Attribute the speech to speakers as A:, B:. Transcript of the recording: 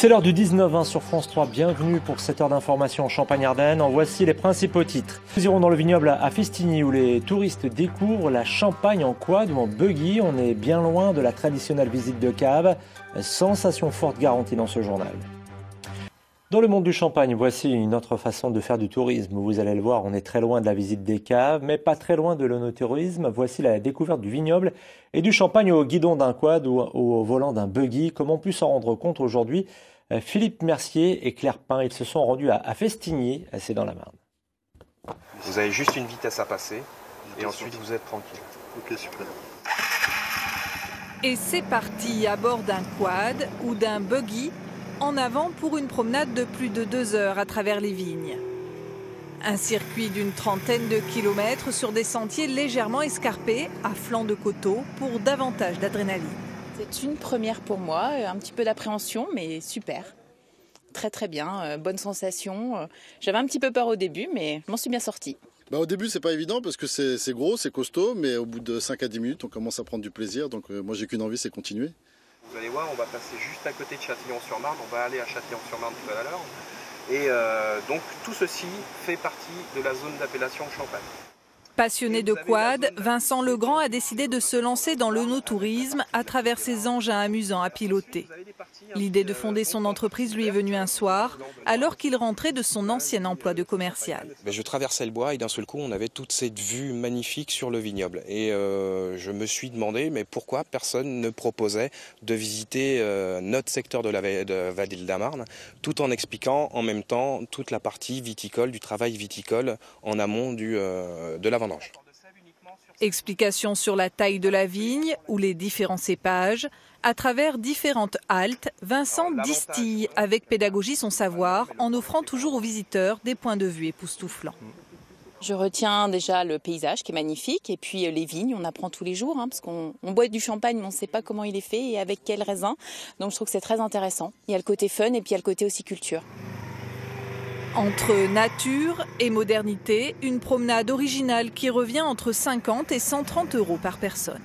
A: C'est l'heure du 19-20 sur France 3. Bienvenue pour cette heure d'information en Champagne-Ardenne. En voici les principaux titres. Nous irons dans le vignoble à Festigny où les touristes découvrent la Champagne en quad ou en buggy. On est bien loin de la traditionnelle visite de cave. Sensation forte garantie dans ce journal. Dans le monde du champagne, voici une autre façon de faire du tourisme. Vous allez le voir, on est très loin de la visite des caves, mais pas très loin de l'onotourisme. Voici la découverte du vignoble et du champagne au guidon d'un quad ou au volant d'un buggy. Comme on peut s'en rendre compte aujourd'hui, Philippe Mercier et Claire Pin, ils se sont rendus à Festigny, c'est dans la Marne.
B: Vous avez juste une vitesse à passer et ensuite vous êtes tranquille.
C: Ok, super.
D: Et c'est parti à bord d'un quad ou d'un buggy. En avant pour une promenade de plus de 2 heures à travers les vignes. Un circuit d'une trentaine de kilomètres sur des sentiers légèrement escarpés, à flanc de coteaux, pour davantage d'adrénaline.
E: C'est une première pour moi, un petit peu d'appréhension, mais super. Très très bien, bonne sensation. J'avais un petit peu peur au début, mais je m'en suis bien sortie.
C: Au début, c'est pas évident parce que c'est gros, c'est costaud, mais au bout de 5 à 10 minutes, on commence à prendre du plaisir. Donc moi, j'ai qu'une envie, c'est continuer.
B: Vous allez voir, on va passer juste à côté de Châtillon-sur-Marne, on va aller à Châtillon-sur-Marne tout à l'heure. Et donc tout ceci fait partie de la zone d'appellation Champagne.
D: Passionné de quad, Vincent Legrand a décidé de se lancer dans l'onotourisme à travers ses engins amusants à piloter. L'idée de fonder son entreprise lui est venue un soir, alors qu'il rentrait de son ancien emploi de commercial.
F: Je traversais le bois et d'un seul coup, on avait toute cette vue magnifique sur le vignoble. Et je me suis demandé, mais pourquoi personne ne proposait de visiter notre secteur de la vallée de la Marne, tout en expliquant en même temps toute la partie viticole, du travail viticole en amont de la vendange.
D: Explications sur la taille de la vigne ou les différents cépages. À travers différentes haltes, Vincent distille avec pédagogie son savoir en offrant toujours aux visiteurs des points de vue époustouflants.
E: Je retiens déjà le paysage qui est magnifique et puis les vignes, on apprend tous les jours parce qu'on boit du champagne mais on ne sait pas comment il est fait et avec quel raisin. Donc je trouve que c'est très intéressant. Il y a le côté fun et puis il y a le côté aussi culture.
D: Entre nature et modernité, une promenade originale qui revient entre 50 et 130 € par personne.